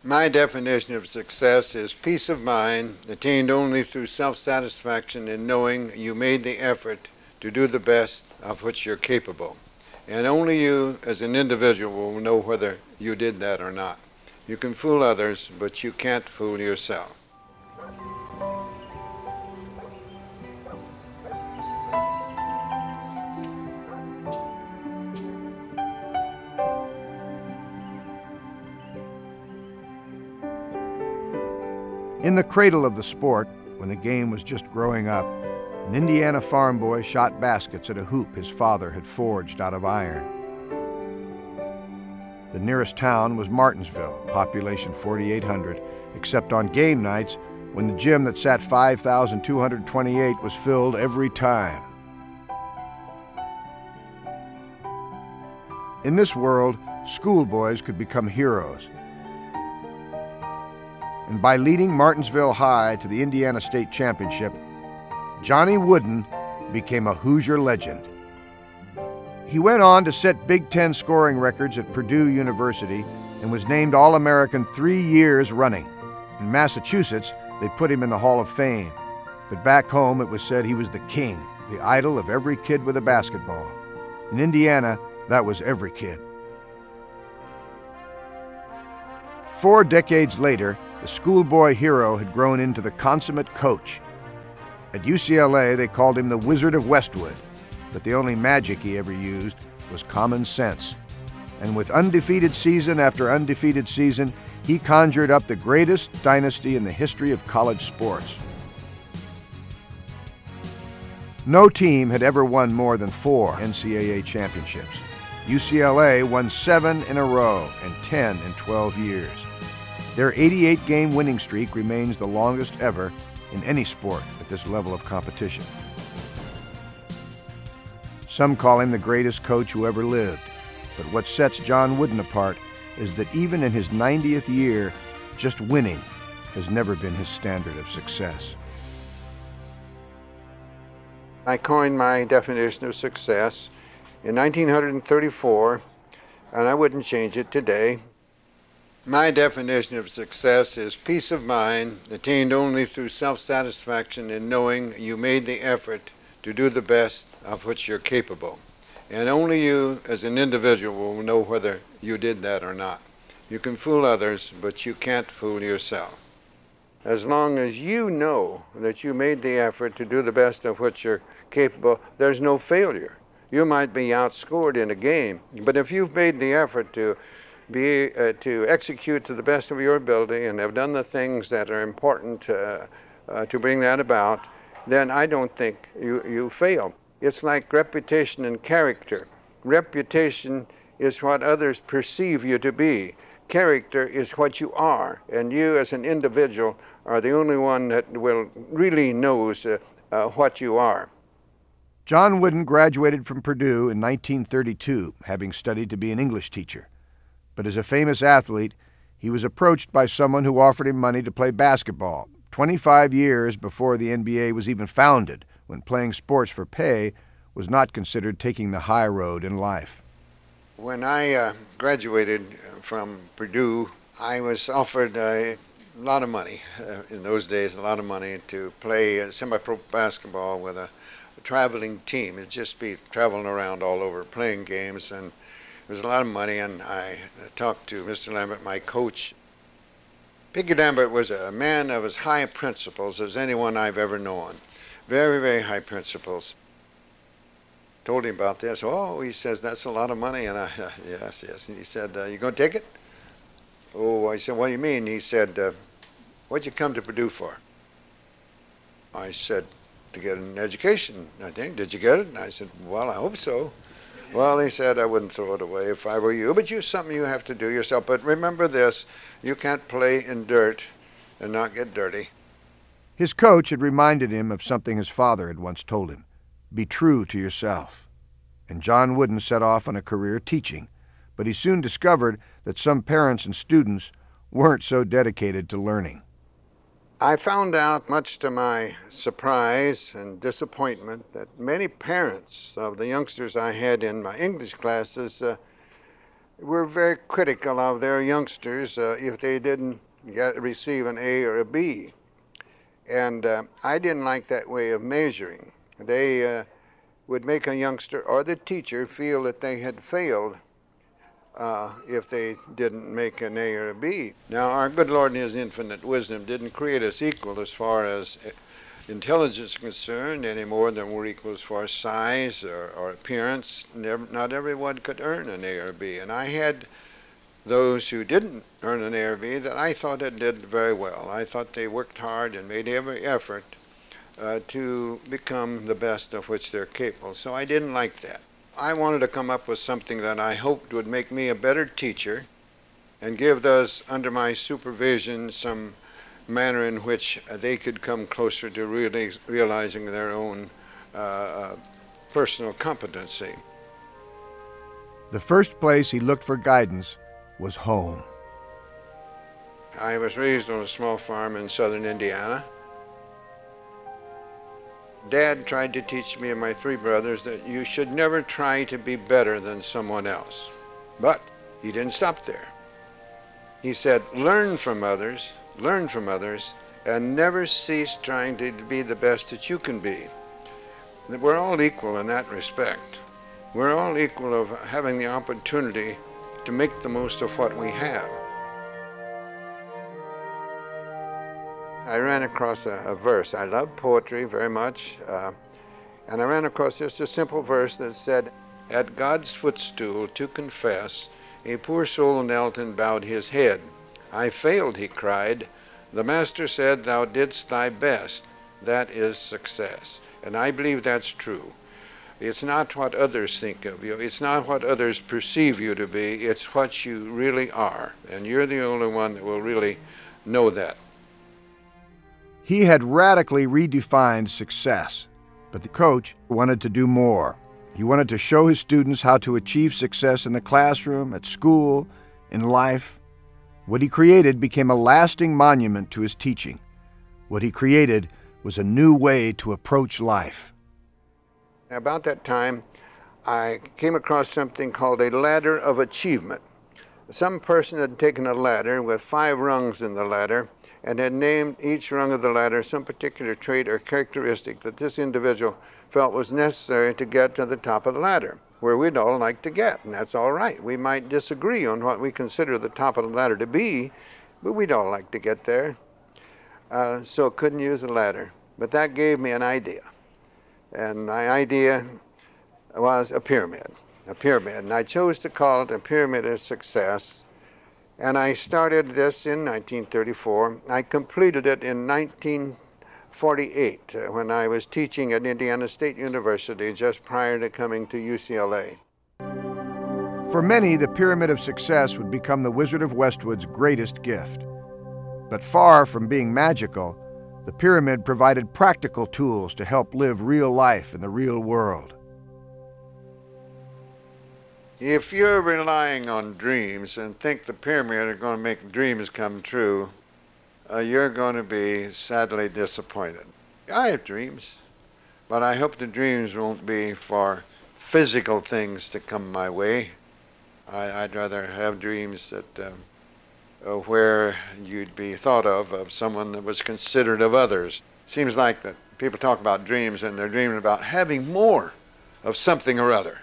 My definition of success is peace of mind attained only through self-satisfaction in knowing you made the effort to do the best of which you're capable. And only you as an individual will know whether you did that or not. You can fool others, but you can't fool yourself. In the cradle of the sport, when the game was just growing up, an Indiana farm boy shot baskets at a hoop his father had forged out of iron. The nearest town was Martinsville, population 4,800, except on game nights when the gym that sat 5,228 was filled every time. In this world, schoolboys could become heroes. And by leading Martinsville High to the Indiana State Championship, Johnny Wooden became a Hoosier legend. He went on to set Big Ten scoring records at Purdue University and was named All-American 3 years running. In Massachusetts, they put him in the Hall of Fame. But back home, it was said he was the king, the idol of every kid with a basketball. In Indiana, that was every kid. 4 decades later, the schoolboy hero had grown into the consummate coach. At UCLA, they called him the Wizard of Westwood, but the only magic he ever used was common sense. And with undefeated season after undefeated season, he conjured up the greatest dynasty in the history of college sports. No team had ever won more than 4 NCAA championships. UCLA won 7 in a row and 10 in 12 years. Their 88-game winning streak remains the longest ever in any sport at this level of competition. Some call him the greatest coach who ever lived, but what sets John Wooden apart is that even in his 90th year, just winning has never been his standard of success. I coined my definition of success in 1934, and I wouldn't change it today. My definition of success is peace of mind attained only through self-satisfaction in knowing you made the effort to do the best of which you're capable. And only you as an individual will know whether you did that or not. You can fool others, but you can't fool yourself. As long as you know that you made the effort to do the best of which you're capable, there's no failure. You might be outscored in a game, but if you've made the effort to execute to the best of your ability and have done the things that are important to bring that about, then I don't think you fail. It's like reputation and character. Reputation is what others perceive you to be. Character is what you are, and you as an individual are the only one that will really knows what you are. John Wooden graduated from Purdue in 1932, having studied to be an English teacher. But as a famous athlete, he was approached by someone who offered him money to play basketball, 25 years before the NBA was even founded, when playing sports for pay was not considered taking the high road in life. When I graduated from Purdue, I was offered a lot of money, in those days, a lot of money to play semi-pro basketball with a traveling team. It'd just be traveling around all over playing games, and it was a lot of money. And I talked to Mr. Lambert, my coach. Piggy Lambert was a man of as high principles as anyone I've ever known. Very, very high principles. Told him about this. Oh, he says, that's a lot of money. And I, yes. And he said, you going to take it? Oh, I said, what do you mean? He said, what'd you come to Purdue for? I said, to get an education, I think. Did you get it? And I said, well, I hope so. Well, he said, I wouldn't throw it away if I were you, but it's something you have to do yourself. But remember this, you can't play in dirt and not get dirty. His coach had reminded him of something his father had once told him. Be true to yourself. And John Wooden set off on a career teaching, but he soon discovered that some parents and students weren't so dedicated to learning. I found out, much to my surprise and disappointment, that many parents of the youngsters I had in my English classes were very critical of their youngsters if they didn't receive an A or a B. And I didn't like that way of measuring. They would make a youngster or the teacher feel that they had failed if they didn't make an A or a B. Now, our good Lord in His infinite wisdom didn't create us equal as far as intelligence is concerned any more than we're equal as far as size or appearance. Not everyone could earn an A or B, and I had those who didn't earn an A or B that I thought had did very well. I thought they worked hard and made every effort to become the best of which they're capable. So I didn't like that. I wanted to come up with something that I hoped would make me a better teacher and give those under my supervision some manner in which they could come closer to really realizing their own personal competency. The first place he looked for guidance was home. I was raised on a small farm in southern Indiana. Dad tried to teach me and my three brothers that you should never try to be better than someone else. But he didn't stop there. He said, learn from others, and never cease trying to be the best that you can be. We're all equal in that respect. We're all equal of having the opportunity to make the most of what we have. I ran across a verse. I love poetry very much, and I ran across just a simple verse that said, at God's footstool to confess, a poor soul knelt and bowed his head. I failed, he cried. The Master said, thou didst thy best. That is success. And I believe that's true. It's not what others think of you. It's not what others perceive you to be. It's what you really are. And you're the only one that will really know that. He had radically redefined success, but the coach wanted to do more. He wanted to show his students how to achieve success in the classroom, at school, in life. What he created became a lasting monument to his teaching. What he created was a new way to approach life. About that time, I came across something called a ladder of achievement. Some person had taken a ladder with 5 rungs in the ladder and had named each rung of the ladder some particular trait or characteristic that this individual felt was necessary to get to the top of the ladder, where we'd all like to get, and that's all right. We might disagree on what we consider the top of the ladder to be, but we'd all like to get there. So couldn't use the ladder, but that gave me an idea. And my idea was a pyramid, and I chose to call it a pyramid of success. And I started this in 1934. I completed it in 1948 when I was teaching at Indiana State University just prior to coming to UCLA. For many, the Pyramid of Success would become the Wizard of Westwood's greatest gift. But far from being magical, the pyramid provided practical tools to help live real life in the real world. If you're relying on dreams and think the pyramid are going to make dreams come true, you're going to be sadly disappointed. I have dreams, but I hope the dreams won't be for physical things to come my way. I'd rather have dreams that where you'd be thought of someone that was considerate of others. Seems like that people talk about dreams and they're dreaming about having more of something or other.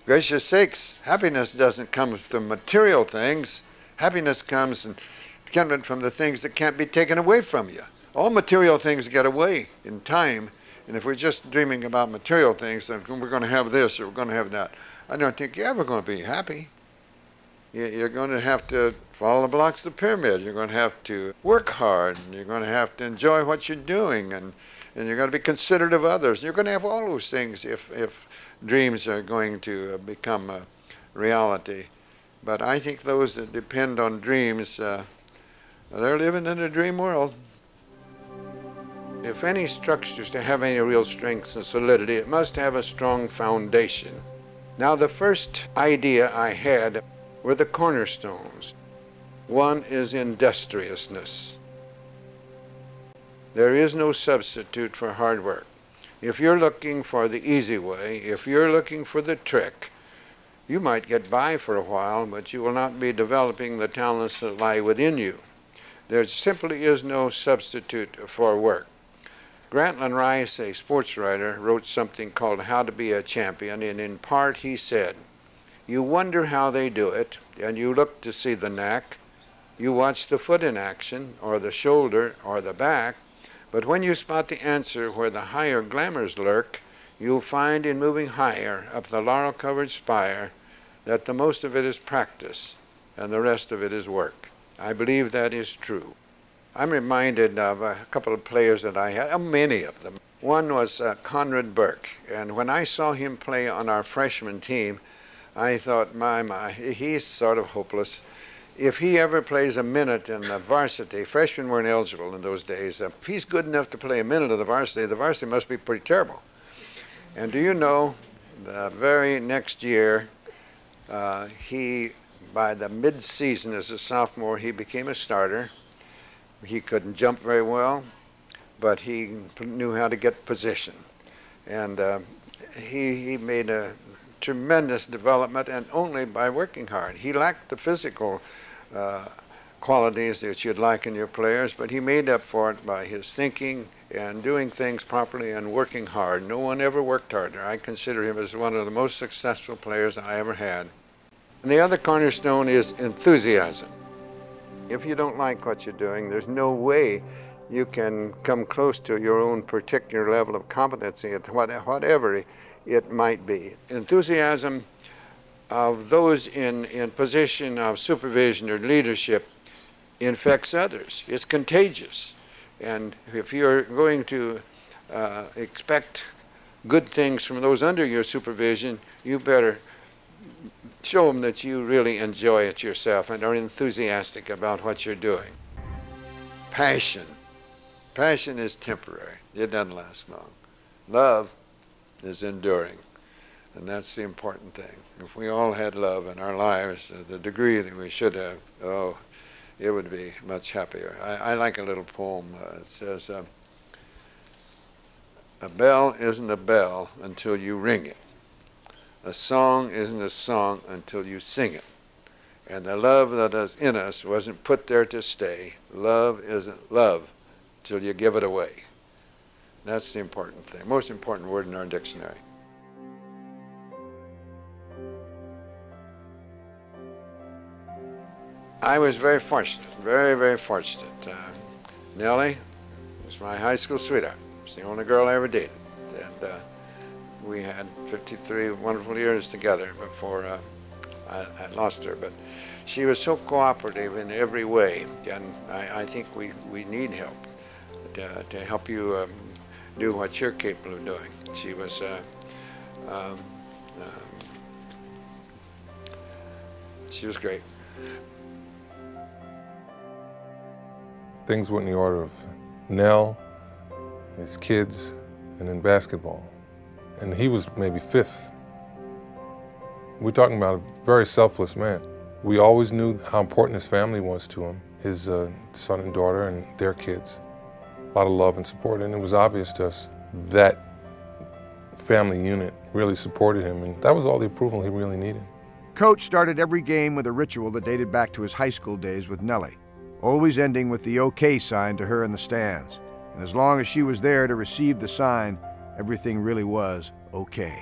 Gracious sakes, happiness doesn't come from material things. Happiness comes from the things that can't be taken away from you. All material things get away in time, and if we're just dreaming about material things, then we're going to have this or we're going to have that, I don't think you're ever going to be happy. You're going to have to follow the blocks of the pyramid. You're going to have to work hard, and you're going to have to enjoy what you're doing, and you're going to be considerate of others. You're going to have all those things if dreams are going to become a reality. But I think those that depend on dreams, they're living in a dream world. If any structure is to have any real strength and solidity, it must have a strong foundation. Now, the first idea I had were the cornerstones. One is industriousness. There is no substitute for hard work. If you're looking for the easy way, if you're looking for the trick, You might get by for a while, but you will not be developing the talents that lie within you. There simply is no substitute for work. Grantland Rice, a sports writer, wrote something called How to Be a Champion, and in part he said, "You wonder how they do it, and you look to see the knack. You watch the foot in action, or the shoulder, or the back, but when you spot the answer where the higher glamours lurk, you'll find in moving higher up the laurel-covered spire that the most of it is practice and the rest of it is work." I believe that is true. I'm reminded of a couple of players that I had, many of them. One was Conrad Burke, and when I saw him play on our freshman team, I thought, my, he's sort of hopeless. If he ever plays a minute in the varsity, freshmen weren't eligible in those days. If he's good enough to play a minute of the varsity must be pretty terrible. And do you know, the very next year, by the mid-season as a sophomore, he became a starter. He couldn't jump very well, but he knew how to get position. And he made a tremendous development, and only by working hard. He lacked the physical qualities that you'd like in your players, but he made up for it by his thinking and doing things properly and working hard. No one ever worked harder. I consider him as one of the most successful players I ever had. And the other cornerstone is enthusiasm. If you don't like what you're doing, there's no way you can come close to your own particular level of competency at whatever it might be. Enthusiasm of those in position of supervision or leadership infects others. It's contagious. And if you're going to expect good things from those under your supervision, you better show them that you really enjoy it yourself and are enthusiastic about what you're doing. Passion. Passion is temporary. It doesn't last long. Love is enduring. And that's the important thing. If we all had love in our lives, the degree that we should have, oh, it would be much happier. I like a little poem. It says, "A bell isn't a bell until you ring it. A song isn't a song until you sing it. And the love that is in us wasn't put there to stay. Love isn't love till you give it away." That's the important thing, most important word in our dictionary. I was very fortunate, very, very fortunate. Nellie was my high school sweetheart. She was the only girl I ever dated. And we had 53 wonderful years together before I lost her. But she was so cooperative in every way, and I think we need help to help you do what you're capable of doing. She was great. Things went in the order of Nell, his kids, and then basketball. And he was maybe fifth. We're talking about a very selfless man. We always knew how important his family was to him, his son and daughter and their kids. A lot of love and support, and it was obvious to us that family unit really supported him, and that was all the approval he really needed. Coach started every game with a ritual that dated back to his high school days with Nellie, always ending with the OK sign to her in the stands. And as long as she was there to receive the sign, everything really was okay.